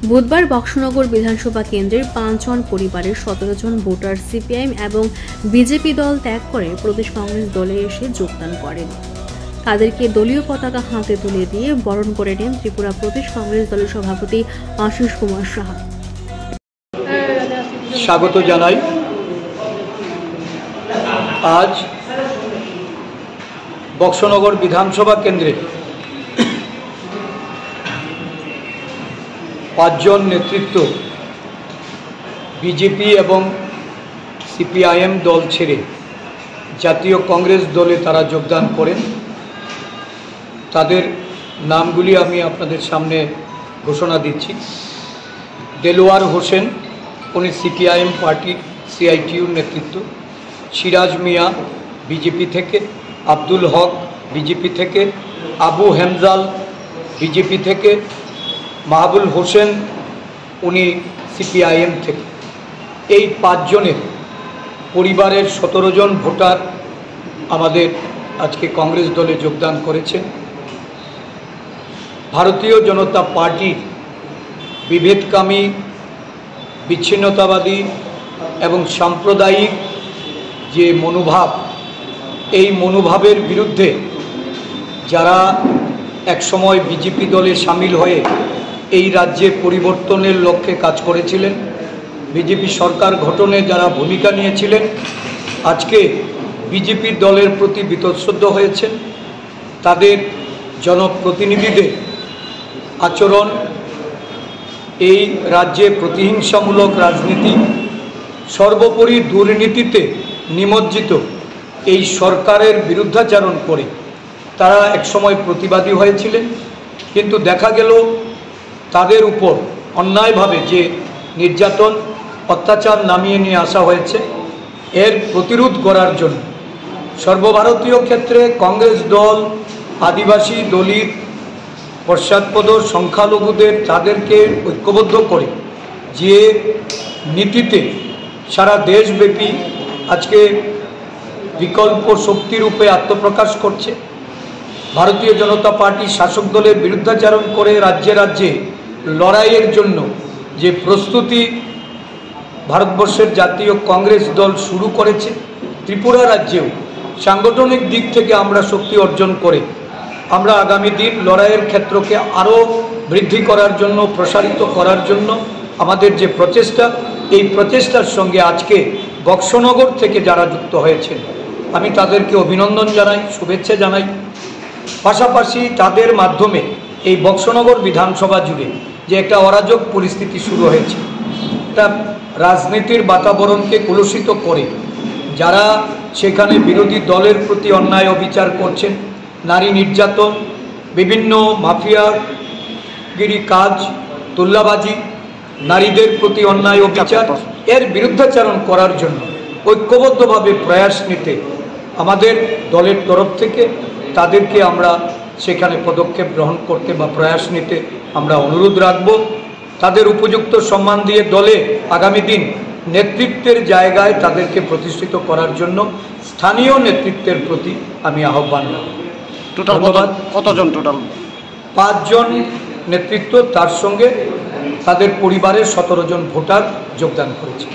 বুধবার বক্সনগর বিধানসভা কেন্দ্রের 5 জন পরিবারের 17 জন ভোটার সিপিআইএম এবং বিজেপি দল ত্যাগ করে প্রদেশ কংগ্রেস দলে এসে যোগদান করেন। তাদেরকে দলীয় পতাকা হাতে তুলে দিয়ে বরণ করে নেন ত্রিপুরা প্রদেশ কংগ্রেস দলের সভাপতি আশিস কুমার সাহা। স্বাগত জানাই। আজ বক্সনগর বিধানসভা কেন্দ্রে 5 জন নেতৃত্ব বিজেপি এবং সিপিআইএম দল ছেড়ে জাতীয় কংগ্রেস দলে তারা যোগদান করেন। তাদের নামগুলি আমি আপনাদের সামনে ঘোষণা দিচ্ছি। দেলোয়ার হোসেন, উনি সিপিআইএম পার্টির সিআইটিউর নেতৃত্ব। সিরাজ মিয়া বিজেপি থেকে, আব্দুল হক বিজেপি থেকে, আবু হেমজাল বিজেপি থেকে, মাহবুল হোসেন উনি সিপিআইএম থেকে। এই 5 জনের পরিবারের 17 জন ভোটার আমাদের আজকে কংগ্রেস দলে যোগদান করেছেন। ভারতীয় জনতা পার্টির বিভেদকামী, বিচ্ছিন্নতাবাদী এবং সাম্প্রদায়িক যে মনোভাব, এই মনোভাবের বিরুদ্ধে যারা একসময় বিজেপি দলে সামিল হয়ে এই রাজ্যে পরিবর্তনের লক্ষ্যে কাজ করেছিলেন, বিজেপি সরকার গঠনে যারা ভূমিকা নিয়েছিলেন, আজকে বিজেপি দলের প্রতি বীতশ্রদ্ধ হয়েছেন। তাদের জনপ্রতিনিধিদের আচরণ, এই রাজ্যে প্রতিহিংসামূলক রাজনীতি, সর্বোপরি দুর্নীতিতে নিমজ্জিত এই সরকারের বিরুদ্ধাচরণ করে তারা একসময় প্রতিবাদী হয়েছিলেন। কিন্তু দেখা গেল তাদের উপর অন্যায়ভাবে যে নির্যাতন, অত্যাচার নামিয়ে নিয়ে আসা হয়েছে, এর প্রতিরোধ করার জন্য সর্বভারতীয় ক্ষেত্রে কংগ্রেস দল আদিবাসী, দলিত, পশ্চাৎপদ, সংখ্যালঘুদের তাদেরকে ঐক্যবদ্ধ করে যে নীতিতে সারা দেশব্যাপী আজকে বিকল্প শক্তিরূপে আত্মপ্রকাশ করছে। ভারতীয় জনতা পার্টি শাসক দলের বিরুদ্ধাচরণ করে রাজ্যে রাজ্যে লড়াইয়ের জন্য যে প্রস্তুতি ভারতবর্ষের জাতীয় কংগ্রেস দল শুরু করেছে, ত্রিপুরা রাজ্যেও সাংগঠনিক দিক থেকে আমরা শক্তি অর্জন করে আমরা আগামী দিন লড়াইয়ের ক্ষেত্রকে আরও বৃদ্ধি করার জন্য, প্রসারিত করার জন্য আমাদের যে প্রচেষ্টা, এই প্রচেষ্টার সঙ্গে আজকে বক্সনগর থেকে যারা যুক্ত হয়েছেন আমি তাদেরকে অভিনন্দন জানাই, শুভেচ্ছা জানাই। পাশাপাশি তাদের মাধ্যমে এই বক্সনগর বিধানসভা জুড়ে যে একটা অরাজক পরিস্থিতি শুরু হয়েছে, একটা রাজনীতির বাতাবরণকে কলুষিত করে যারা সেখানে বিরোধী দলের প্রতি অন্যায় অবিচার করছেন, নারী নির্যাতন, বিভিন্ন মাফিয়াগিরি কাজ, তুল্লাবাজি, নারীদের প্রতি অন্যায় অবিচার, এর বিরুদ্ধাচরণ করার জন্য ঐক্যবদ্ধভাবে প্রয়াস নিতে আমাদের দলের তরফ থেকে তাদেরকে আমরা সেখানে পদক্ষেপ গ্রহণ করতে বা প্রয়াস নিতে আমরা অনুরোধ রাখব। তাদের উপযুক্ত সম্মান দিয়ে দলে আগামী দিন নেতৃত্বের জায়গায় তাদেরকে প্রতিষ্ঠিত করার জন্য স্থানীয় নেতৃত্বের প্রতি আমি আহ্বান রাখব। ধন্যবাদ। কতজন টোটাল? 5 জন নেতৃত্ব, তার সঙ্গে তাদের পরিবারের 17 জন ভোটার যোগদান করেছে।